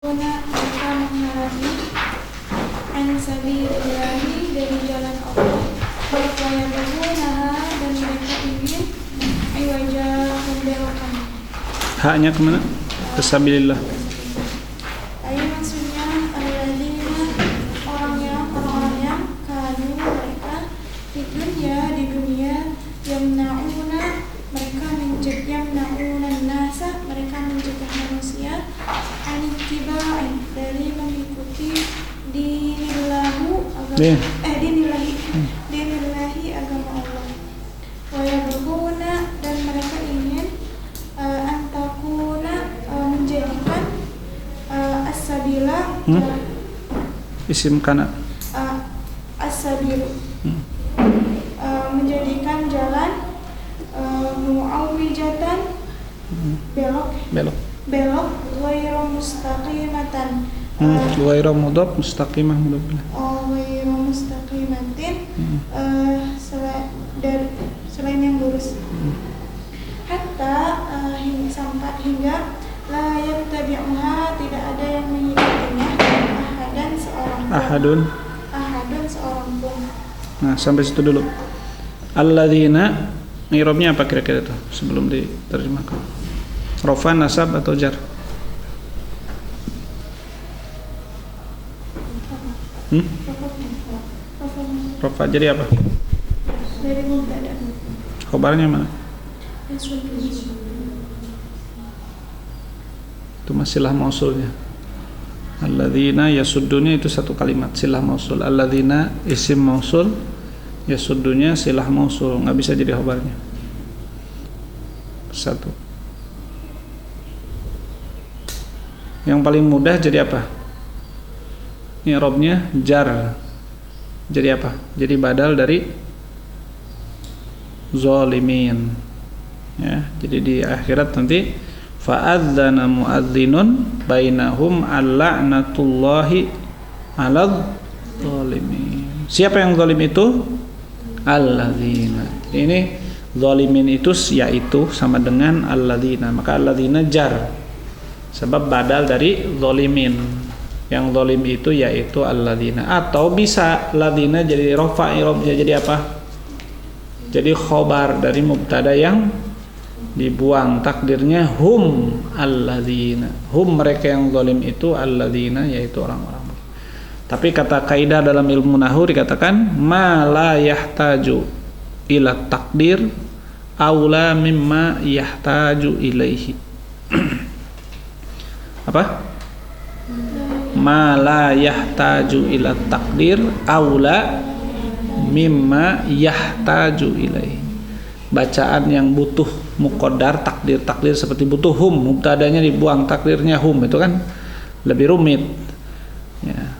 mereka menghalangi ansabilillahi dari jalan Allah, wayabghunaha dan mereka ingin iwaja membelokkan. Haknya kemana? Kesabilillah. Maksudnya alladzina orang-orang yang kanu mereka di dunia yamnauna nasa mereka mencegah manusia anittiba'i dari mengikuti dinillahi agama Allah. Wayabghuna dan mereka ingin antakuna menjadikan as-sabila Isim kana as-sabilu menjadikan jalan mu'awwijatan belok ghairu mustaqimatan ghairu mudhaf mustaqimah mudhaf ghairu mustaqimatin selain yang lurus hatta hingga la yattabi'uha tidak ada yang mengikutinya ahadun seorang pun. Nah, sampai situ dulu. Alladzina i'rabnya apa kira-kira itu sebelum diterjemahkan? Rafa, nasab atau jar? Rafa jadi apa? Dari mubtada. Khobarnya mana? Itu masih silah mausulnya. Alladzina yasudduna itu satu kalimat silah mausul. Alladzina isim mausul, yasuddunya silah mausul, nggak bisa jadi khobarnya. Satu. Yang paling mudah jadi apa? I'rabnya jar. Jadi apa? Jadi badal dari zalimin. Ya, jadi di akhirat nanti fa'adzana mu'adzinun bainahum al-la'natullahi 'alal zalimin. Siapa yang zalim itu? Alladzina. Ini zalimin itu yaitu sama dengan alladzina. Maka alladzina jar. Sebab badal dari zalimin. Yang zalim itu yaitu alladzina. Atau bisa ladzina jadi rafa, i'rabnya jadi apa? Jadi khobar dari mubtada yang dibuang, takdirnya hum alladzina. Hum mereka yang zalim itu alladzina yaitu orang-orang. Tapi kata kaidah dalam ilmu nahwu dikatakan ma la yahtaju ila takdir aula mimma yahtaju ilaihi. Apa? Ma la yahtaju ila takdir aula mimma yahtaju ilaihi. Bacaan yang butuh muqaddar, takdir seperti butuh hum, mubtadanya dibuang, takdirnya hum, itu kan lebih rumit ya.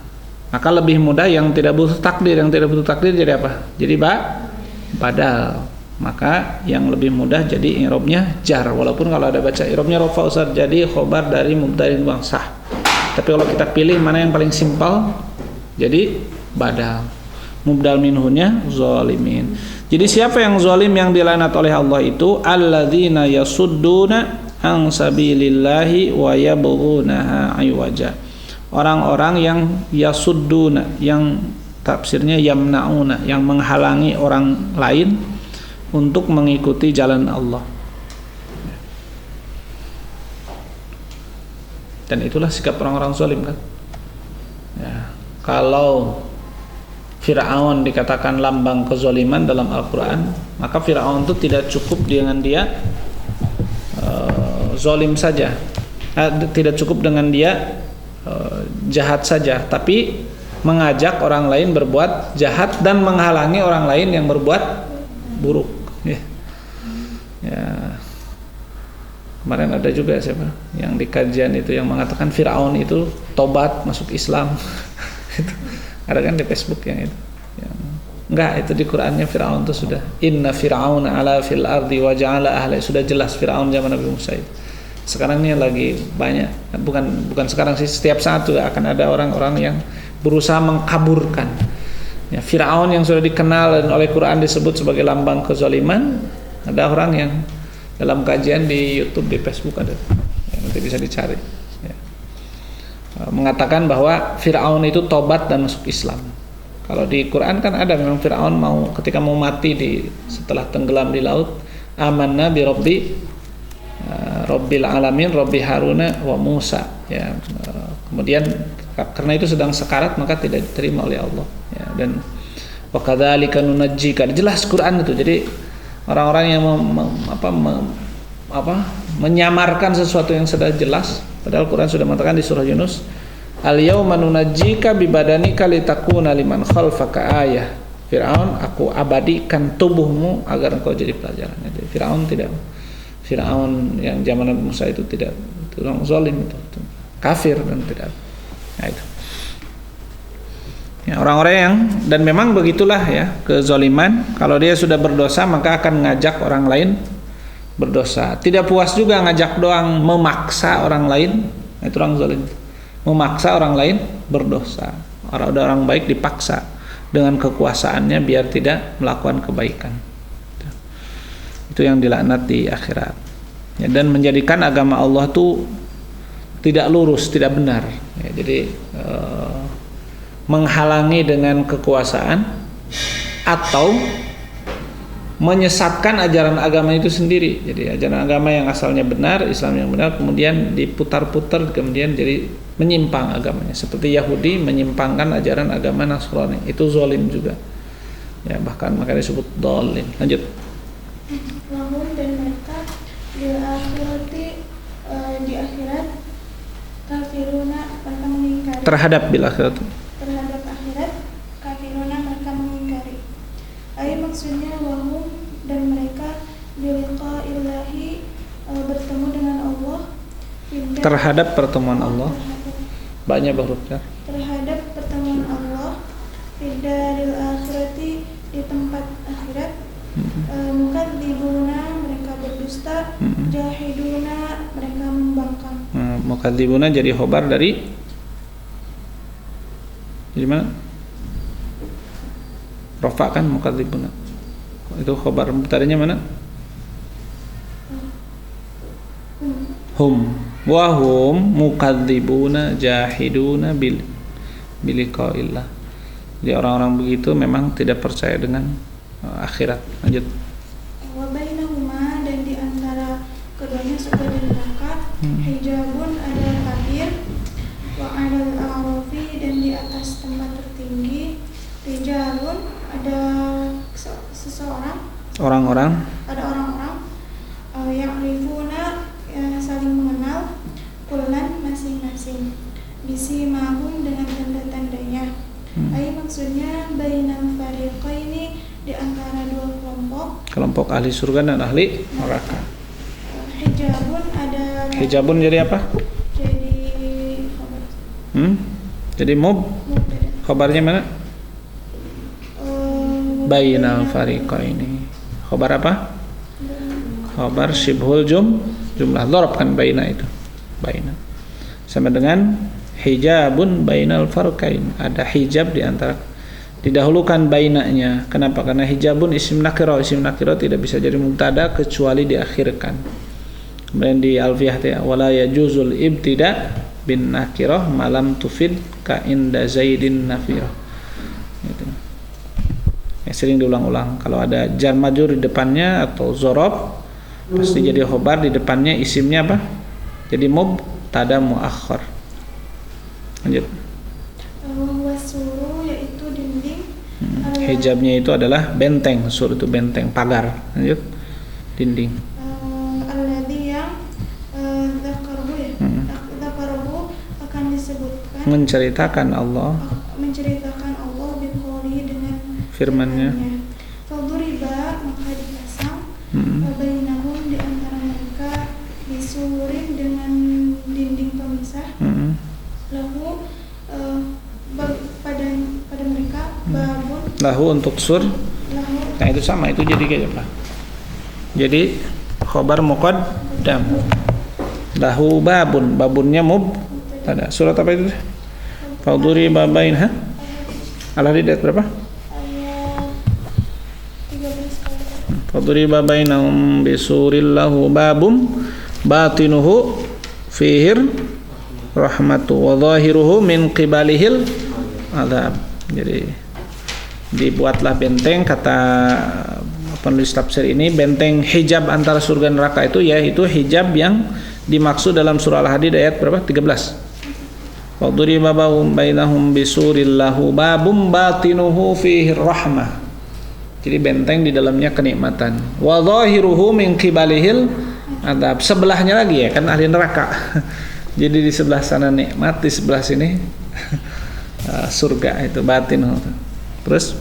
Maka lebih mudah yang tidak butuh takdir. Yang tidak butuh takdir jadi apa? Jadi badal. Maka yang lebih mudah jadi i'rabnya jar. Walaupun kalau ada baca i'rabnya rafa usar jadi khobar dari mubtada yang dibuang sah. Tapi kalau kita pilih mana yang paling simpel, jadi badal. Mubdal minhunya zalimin. Jadi siapa yang zalim yang dilaknat oleh Allah itu alladzina yasudduna an sabilillahi wa yabghunaha iwaja. Orang-orang yang yasudduna, yang tafsirnya yamnauna, yang menghalangi orang lain untuk mengikuti jalan Allah. Dan itulah sikap orang-orang zalim kan. Ya, kalau Fir'aun dikatakan lambang kezaliman dalam Al-Quran, maka Fir'aun itu tidak cukup dengan dia zalim saja, tidak cukup dengan dia jahat saja, tapi mengajak orang lain berbuat jahat dan menghalangi orang lain yang berbuat buruk. Ya. Kemarin ada juga siapa yang di kajian itu yang mengatakan Fir'aun itu tobat masuk Islam. Ada kan di Facebook yang itu. Enggak, itu di Qur'annya Fir'aun itu sudah inna fir'auna ala fil ardi wa ja'ala ahli, sudah jelas Fir'aun zaman Nabi Musa itu. Sekarang ini lagi banyak, bukan sekarang sih, setiap saat juga akan ada orang-orang yang berusaha mengkaburkan ya, Fir'aun yang sudah dikenal dan oleh Quran disebut sebagai lambang kezaliman. Ada orang yang dalam kajian di YouTube, di Facebook ada ya, nanti bisa dicari ya. mengatakan bahwa Fir'aun itu tobat dan masuk Islam. Kalau di Quran kan ada memang Fir'aun ketika mau mati setelah tenggelam di laut, amanna bi Rabbil alamin, Rabbi Haruna wa Musa. Ya, kemudian karena itu sedang sekarat maka tidak diterima oleh Allah. Ya, dan wa kadzalika nunajjika, jelas Quran itu. Jadi orang-orang yang menyamarkan sesuatu yang sudah jelas, padahal Quran sudah mengatakan di surah Yunus, al-yauma nunajjika bi badanika litakuna liman khalfaka ayah. Firaun, aku abadikan tubuhmu agar engkau jadi pelajaran. Jadi Firaun yang zaman Nabi Musa itu tidak, itu orang zalim, itu kafir dan tidak. Nah itu. Ya, orang-orang yang, dan memang begitulah ya kezaliman. Kalau dia sudah berdosa maka akan ngajak orang lain berdosa. Tidak puas juga ngajak doang, memaksa orang lain. Nah, itu orang zalim. Memaksa orang lain berdosa. Orang baik dipaksa dengan kekuasaannya biar tidak melakukan kebaikan. Itu yang dilaknat di akhirat. Ya, dan menjadikan agama Allah itu tidak lurus, tidak benar. Ya, jadi menghalangi dengan kekuasaan atau menyesatkan ajaran agama itu sendiri. Jadi ajaran agama yang asalnya benar, Islam yang benar, kemudian diputar-putar, kemudian jadi menyimpang agamanya. Seperti Yahudi menyimpangkan ajaran agama Nasrani, itu zalim juga. Ya, bahkan makanya disebut dhalin. Lanjut. Lahum, dan mereka di akhirat kafiruna, mereka mengingkari. Terhadap bil akhirat. Terhadap akhirat kafiruna, mereka mengingkari. Maksudnya wahum, dan mereka biliqa'illahi, bertemu dengan Allah. Terhadap pertemuan Allah. Banyak hurufnya. Terhadap pertemuan Allah. Fidaril akhirati, di tempat akhirat. Mukadzibuna, mereka berdusta. Jahiduna, mereka membangkang. Mukadzibuna jadi khobar dari mana? Rafa kan mukadzibuna. Itu khobar mubtadanya mana? Hum wa hum mukadzibuna jahiduna biliqa'illah. Jadi orang-orang begitu memang tidak percaya dengan akhirat. Lanjut. Wa bainahuma, dan di antara keduanya surga dan neraka. Hijabun, ada tabir. Wa 'alal a'rafi, dan di atas tempat tertinggi. Rijalun, ada seseorang. Orang-orang. Ada orang-orang yang rifuna, saling mengenal. Kulan, masing-masing. Bisi mahum, dengan tanda-tandanya. Maksudnya bainal fariqaini, di antara dua kelompok Ahli surga dan ahli neraka. Hijabun, ada. Hijabun jadi apa? Jadi khabar. Jadi khabarnya mana? Bainal fariqaini. Khabar apa? Khabar syibhul jumlah dzarab kan baina itu. Baina. Sama dengan hijabun bainal farqain. Ada hijab di antara, didahulukan bainanya. Kenapa? Karena hijabun isim nakirah. Isim nakirah tidak bisa jadi mubtada kecuali diakhirkan. Kemudian di Alfiyah wala yajuzul ibtida bin nakirah malam tufid ka inda zaidin nafirah. Gitu. Ya, sering diulang-ulang. Kalau ada jar majrur di depannya atau dzarab pasti jadi khobar, di depannya isimnya apa? Jadi mubtada muakhar. Lanjut. Wasuru, yaitu dinding. Hijabnya itu adalah benteng. Sur itu benteng, pagar. Lanjut. Dinding. Alladzi yang dzakaruhu, ya. Dzakaruhu akan disebutkan. Menceritakan Allah biqoulihi, dengan firman-Nya. Faduriba, maka dipasang. Bainahum, di antara mereka. Bisurin, dengan dinding pemisah. Lahu, pada mereka. Babun, Lahu untuk sur. lahu. Nah itu sama, itu jadi kayak apa? Jadi khobar muqaddam. Lahu babun, babunnya mubtada. Surat apa itu? Faduriba bainha. Al-Hadid berapa? Ayat 13. Faduriba bainahum bisuril lahu babum batinuhu fihir rahmatu wa dhahiruhu min qibalihil adzab. Jadi dibuatlah benteng, kata penulis tafsir ini, benteng hijab antara surga dan neraka itu yaitu hijab yang dimaksud dalam surah Al-Hadid ayat berapa? 13. Wa duriba bainahum bisuril lahu babum batinuhu fihi rahmah. Jadi benteng di dalamnya kenikmatan. Wa dhahiruhu min qibalihil adzab. Sebelahnya lagi ya kan ahli neraka. Jadi di sebelah sana nikmat, di sebelah sini surga itu batin. Terus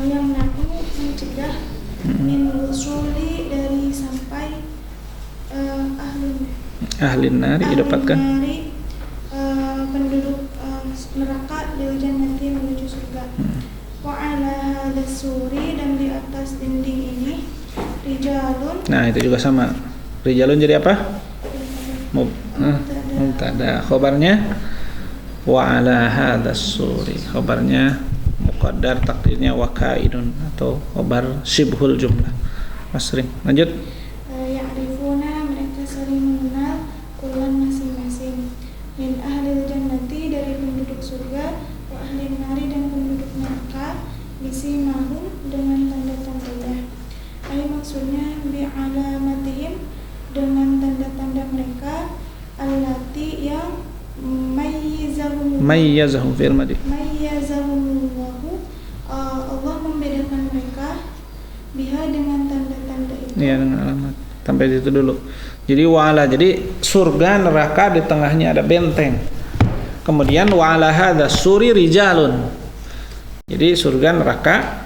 yang naku mencegah min wusuli dari sampai ahli nari didapatkan penduduk neraka lil jannati menuju surga. Wa ala hadzal suri, dan di atas dinding ini rijalun. Nah itu juga sama, rijalun jadi apa? Mubtada, khobarnya wa ala hadzal suri, khobarnya muqaddar, takdirnya wakaidun atau khobar syibhul jumlah masring. Lanjut. Ya'rifuna, mereka saling mengenal kullan masing-masing min ahlil jannati, dari penduduk surga, wa ahlin nari, dan penduduk neraka, bisimahum, dengan tanda-tandanya. Maksudnya bi alamatihim, dengan tanda-tanda mereka, allati yang mayyazahum fil madi. Mayyazahumullahu, Allah membedakan mereka biha, dengan tanda-tanda itu. Iya, dengan alamat. Sampai itu dulu. Jadi wa'ala, jadi surga neraka di tengahnya ada benteng. Kemudian wa'ala hadzal suri rijalun. Jadi surga neraka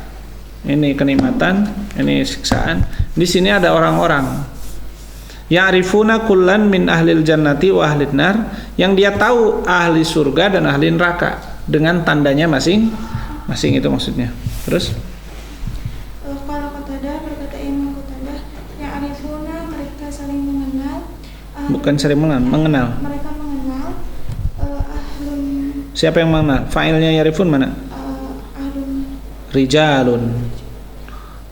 ini kenikmatan, ini siksaan. Di sini ada orang-orang. Ya'rifuna kullan min ahlil jannati wa ahlin nar, yang dia tahu ahli surga dan ahli neraka dengan tandanya masing-masing, itu maksudnya. Terus kalau Qatadah, berkata Imam Qatadah, ya'rifuna, mereka saling mengenal. Bukan saling mengenal. Mereka mengenal ahlun. Siapa yang mengenal? Fa'ilnya ya'rifun mana? Ahlun. Rijalun.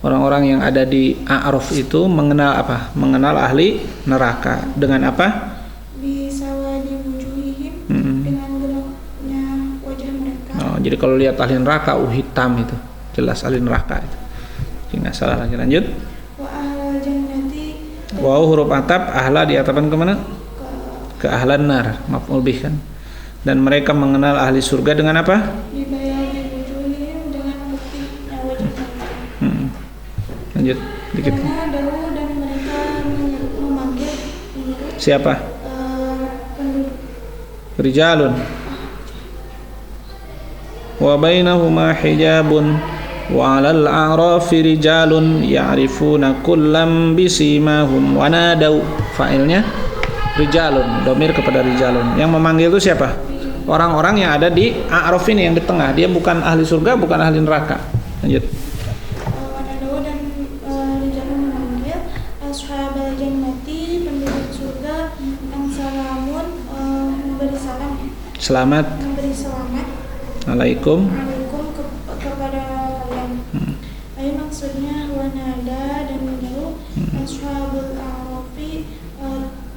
Orang-orang yang ada di A'raf itu mengenal apa? Mengenal ahli neraka dengan apa? Bisawadi wujuhihim, dengan gelapnya wajah mereka. Oh, jadi kalau lihat ahli neraka hitam itu jelas ahli neraka itu. Jadi nggak salah lagi. Lanjut. Wa ahlal jannati. Wow, huruf atap, ahla diatapan kemana? Ke ahlan nar, maf'ul bih kan. Dan mereka mengenal ahli surga dengan apa? Bibayadi wujuhihim, dengan putihnya wajah mereka. Lanjut dikit. Karena dahu, dan mereka memanggil Siapa? penduduk Rijalun. Wa bainahuma hijabun wa 'alal a'rafi rijalun ya'rifuna kullam bisimahum wa nadau. Fa'ilnya rijalun, domir kepada rijalun. Yang memanggil itu siapa? Orang-orang yang ada di A'raf ini, yang di tengah. Dia bukan ahli surga, bukan ahli neraka. Lanjut. Wanadaw, dan rijalun memanggil ashabal jannati, penduduk surga, yang salamun, memberi salam, memberi selamat Alaikum. kepada kalian. Maksudnya wanada, dan menyeru ashabul a'rafi,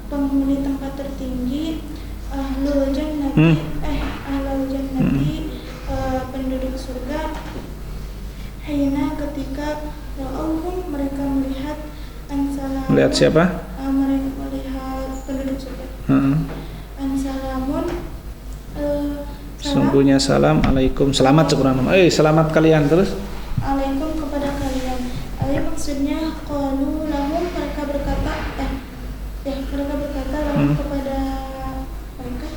penghuni tempat tertinggi, ahlul jannati, penduduk surga, hina, ketika ra'auhum, mereka melihat ansalamun. Melihat siapa? Mereka melihat penduduk surga. Ansalamun, Sungguhnya salam alaikum, selamat sekurang-kurangnya. Selamat kalian. Terus alaikum, kepada kalian. Maksudnya qalu lahum, mereka berkata lahum, kepada mereka,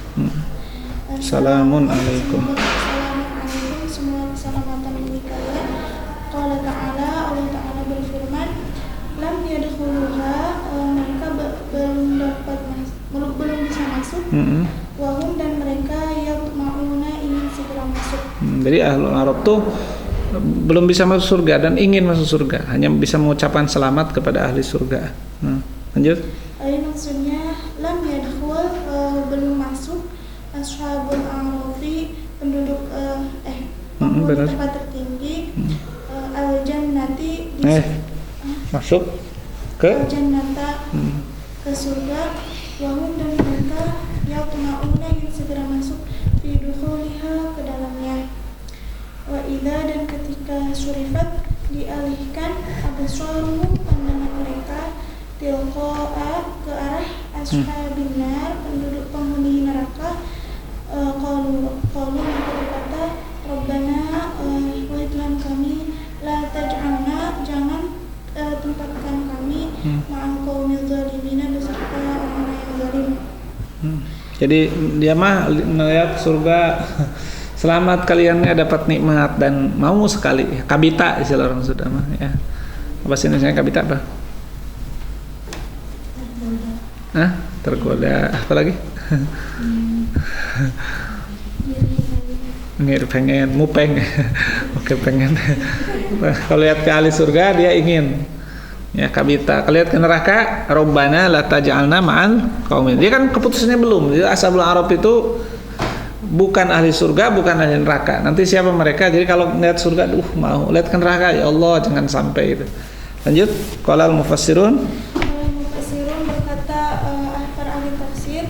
salamun alaikum. Salamun alaikum, semua keselamatan bagi kalian. Qala ta'ala, Allah Ta'ala berfirman, lam yadkhuluha, mereka belum bisa masuk. Wahum, dan mereka yatma'una, ingin segera masuk. Jadi ahlul Arab tuh belum bisa masuk surga dan ingin masuk surga, hanya bisa mengucapkan selamat kepada ahli surga. Lanjut. Maksudnya lam yadkhul, belum masuk, ashabul a'rafi, penduduk penghuni tempat tertinggi, al jannati, masuk ke al jannata, ke surga. Wahum, dan mereka yatma'una ingin segera masuk fi dukhuliha ke dalamnya. Wa idza dan ketika surifat dialihkan absaruhum pandangan mereka tilqa'a ke arah ashabin nar penduduk penghuni neraka, qalu maka berkata rabbana wahai Tuhan kami la taj'alna jangan tempatkan kami ma'al qaumil zalimina beserta orang-orang yang zalim. Jadi dia mah melihat surga, selamat kalian dapat nikmat dan mau sekali. Kabita istilah orang sudah mah ya. Apa sih namanya kabita apa? Tergoda. Apa lagi? Pengen, mupeng. Oke, pengen. Kalau lihat ke ahli surga dia ingin. Ya, kabita. Kalau lihat ke neraka, Rabbana la taj'alna ma'al qaumil. Dia kan keputusannya belum. Jadi Ashabul A'raf itu bukan ahli surga, bukan ahli neraka. Nanti siapa mereka? Jadi kalau lihat surga, mau. Lihat ke neraka, ya Allah, jangan sampai itu. Lanjut. Qala al-mufassirun. Mufassirun berkata para ahli tafsir,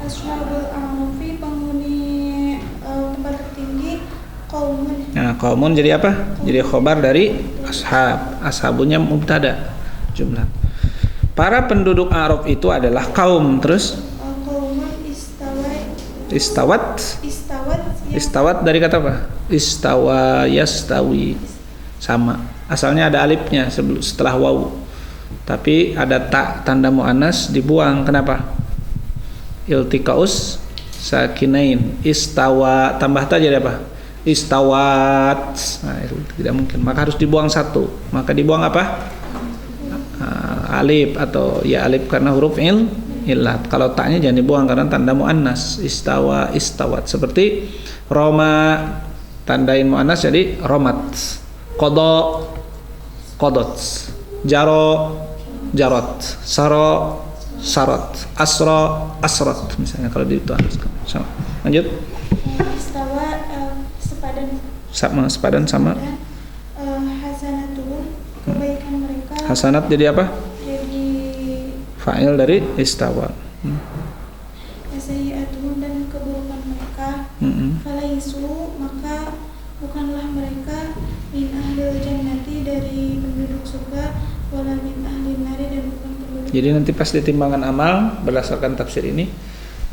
Ashabul A'rafi penghuni tempat tertinggi qaumun. Nah, qaumun jadi apa? Jadi khobar dari ashab. Ashabunya mubtada jumlah. Para penduduk Arab itu adalah kaum. Terus Qaumun istawat dari kata apa? Istawa yastawi, sama. Asalnya ada alifnya setelah waw, tapi ada ta tanda muannas dibuang. Kenapa? Iltiqaus sakinain. Istawa tambah ta jadi apa? Istawat. Nah, itu tidak mungkin. Maka harus dibuang satu. Maka dibuang apa? Alif atau ya alif karena huruf illat. Kalau taknya jangan dibuang karena tanda muannas. Istawa, istawat. Seperti Roma, tandain muannas jadi romat. Qada, qadot. Jaro, jarot. Saro, sarot. Asro, asrot. Misalnya kalau dituliskan. Sama. Lanjut. Istawa Sepadan sama hasanatuhum kebaikan mereka. Hasanat jadi apa? Jadi fa'il dari istawa. Sayyi'atuhum dan keburukan mereka. Falaisu maka bukanlah mereka min ahlil jannati dari penduduk surga, wala min ahlin nari dan bukan penduduk. Jadi nanti pas ditimbangan amal berdasarkan tafsir ini,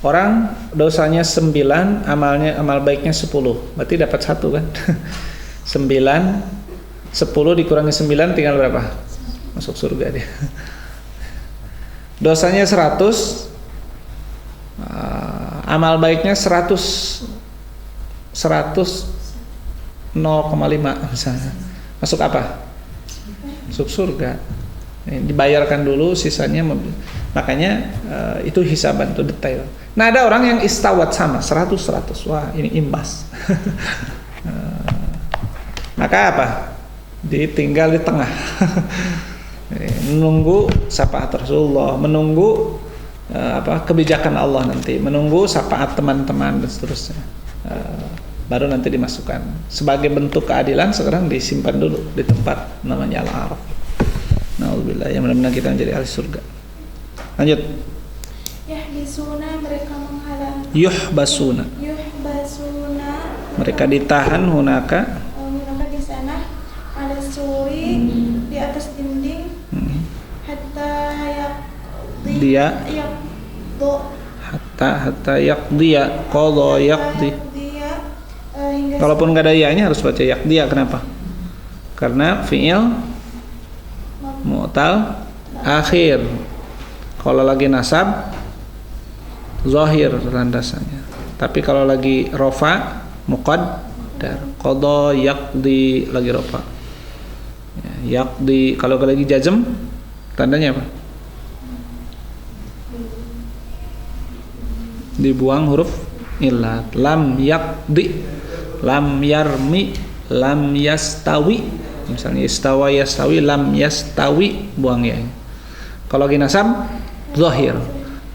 orang dosanya 9, amal baiknya 10. Berarti dapat 1 kan? 10 dikurangi 9 tinggal berapa? Masuk surga dia. Dosanya 100, amal baiknya 100 0,5 misalnya. Masuk apa? Masuk surga. Dibayarkan dulu sisanya, makanya itu hisaban, itu detail. Nah, ada orang yang istawat sama 100. Wah, ini imbas. Maka apa? Ditinggal di tengah. Menunggu syafaat Rasulullah, menunggu kebijakan Allah nanti, menunggu syafaat teman-teman dan seterusnya. Baru nanti dimasukkan. Sebagai bentuk keadilan sekarang disimpan dulu di tempat namanya Al-A'raf. Nauzubillah, yang benar-benar kita menjadi ahli surga. Lanjut. Yahbisuna mereka menghalangi. Yuhbasuna. Mereka ditahan hunaka di sana ada suri di atas dinding. Hatta yaqdiya qadha yaqdi. Kalaupun nggak ada ya-nya harus baca yaqdiya. Kenapa? Karena fi'il mu'tal akhir. Kalau lagi nasab zahir landasannya. Tapi kalau lagi rofa muqaddar. Qadha yaqdi lagi rofa. Ya, yaqdi. Kalau lagi jazm tandanya apa? Dibuang huruf illat. Lam yaqdi, lam yarmi, lam yastawi. Misalnya istawa yastawi, lam yastawi, buang ya. Kalau lagi nasab zahir,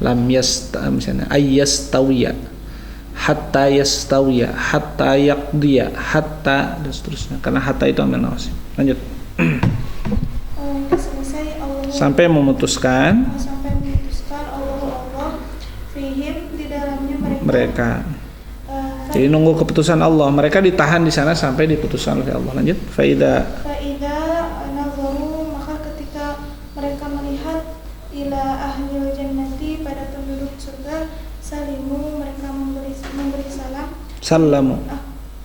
lam misalnya ayyastawiya, hatta yastawiya, hatta yaqdiya, hatta dan seterusnya. Karena hatta itu amil nawasib. Lanjut. Selesai Allah sampai memutuskan Allah fihim di dalam mereka. Jadi nunggu keputusan Allah. Mereka ditahan di sana sampai diputuskan oleh Allah. Lanjut. Faida nazaru, maka ketika mereka melihat ila ahlil jannati, pada penduduk surga, salimu, mereka memberi salam. Salamu.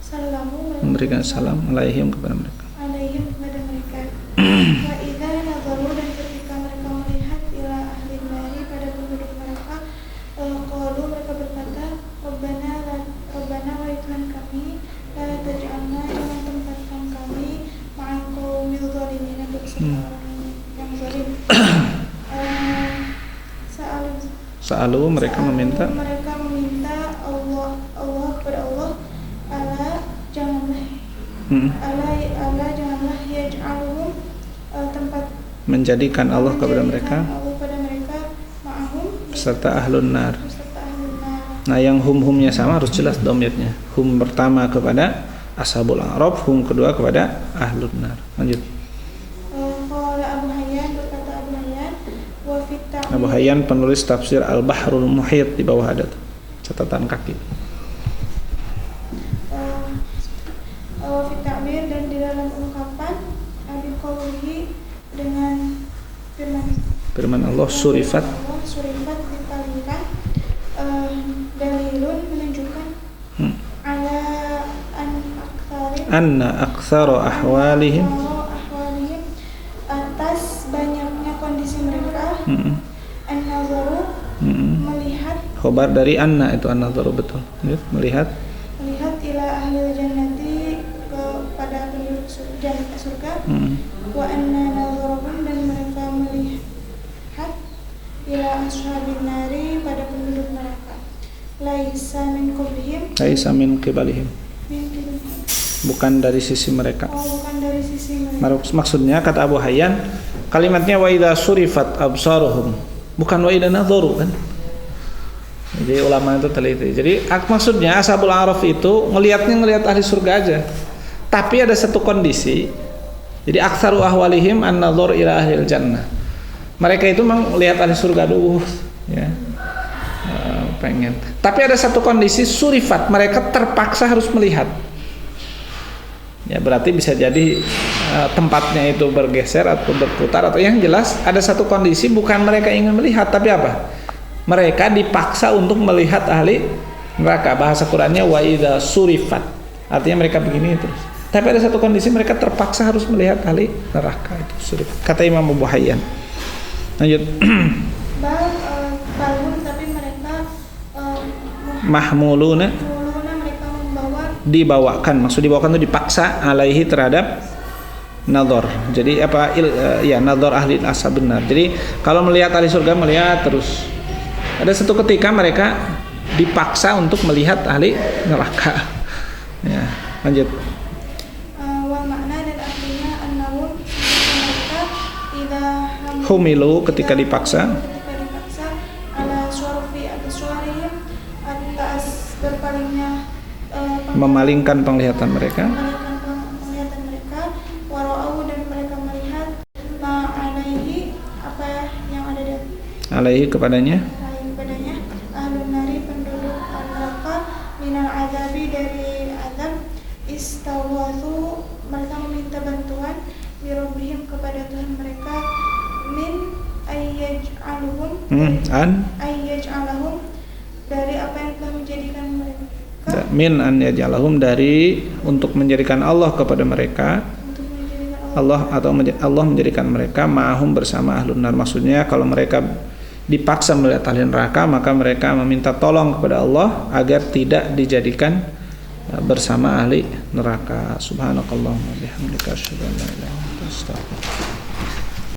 Salamu, Memberikan salam alaihim kepada mereka. Alaihim, kepada mereka. Faida nazaru, dan ketika mereka melihat ila ahlil nari, pada penduduk neraka, qalu, mereka berkata, Rabbana wa Tuhan kami, la taj'alna, jangan tempatkan kami, ma'al qaumil zalimin, bersama orang yang zalim. Sa'alu, mereka meminta Allah kepada Allah, ala janganlah yaj'aluhum, tempat menjadikan Allah kepada mereka ma'ahum, serta ahlun nar. Nah, yang hum-humnya sama harus jelas dhamirnya. Hum pertama kepada ashabul a'raf, hum kedua kepada ahlun nar. Lanjut. Berkata Abu Hayyan penulis tafsir Al-Bahrul Muhit, di bawah ada catatan kaki. Fi ta'bir, dan di dalam ungkapan abi qawlihi, dengan firman Allah, surifat dipalingkan, dalilun, menunjukkan ala anna aktsara ahwalihim, atas banyaknya kondisi mereka, an-nazaru, melihat, khobar dari anna, itu an-nazaru, betul, melihat ila ahlil jannati, kepada penduduk surga, wa anna nazarahum, dan mereka melihat ila ashabin nari, pada penduduk neraka, laisa min qibalihim, bukan dari sisi mereka. Bukan dari sisi mereka. Maksudnya kata Abu Hayyan, kalimatnya wa idza surifat absaruhum, bukan wa idza nadharu kan. Jadi ulama itu teliti. Jadi maksudnya ashabul a'raf itu ngelihat ahli surga aja. Tapi ada satu kondisi. Jadi aktsaru ahwalihim an-nadhar ila ahlil jannah. Mereka itu memang lihat ahli surga dulu, ya. Pengen. Tapi ada satu kondisi surifat, mereka terpaksa harus melihat. Ya, berarti bisa jadi tempatnya itu bergeser atau berputar, atau yang jelas ada satu kondisi bukan mereka ingin melihat, tapi apa? Mereka dipaksa untuk melihat ahli neraka. Bahasa Qur'annya wa idza surifat. Artinya mereka begini terus. Tapi ada satu kondisi mereka terpaksa harus melihat ahli neraka, itu surifat. Kata Imam Abu Hayyan. Lanjut. Balun, tapi mereka mahmuluna, mereka dibawakan. Maksud dibawakan itu dipaksa alaihi, terhadap nadhar. Jadi apa? Ya, nadhar ahli ashabun nar. Jadi kalau melihat ahli surga, melihat terus. Ada satu ketika mereka dipaksa untuk melihat ahli neraka. Ya, lanjut. Wal makna, dan artinya annahum, mereka idza humilu, ketika dipaksa ala syarfi absarihim, atas berpalingnya memalingkan penglihatan mereka, wara'u, dan mereka melihat ma alaihi, apa yang ada di alaihi, kepadanya ahlun nari, penduduk neraka, minal azabi, dari azab, istawathu, mereka meminta bantuan, birabbihim, kepada Tuhan mereka, min ayyaj'aluhum, ayyaj'alahum, dari apa yang telah menjadikan mereka, min an yaj'alahum, dari untuk menjadikan Allah kepada mereka, Allah atau Allah menjadikan mereka ma'ahum, bersama ahlun nar. Maksudnya kalau mereka dipaksa melihat ahli neraka, maka mereka meminta tolong kepada Allah agar tidak dijadikan bersama ahli neraka. Subhanakallahumma bihamdika asyhadu an la ilaha illa anta astaghfiruka.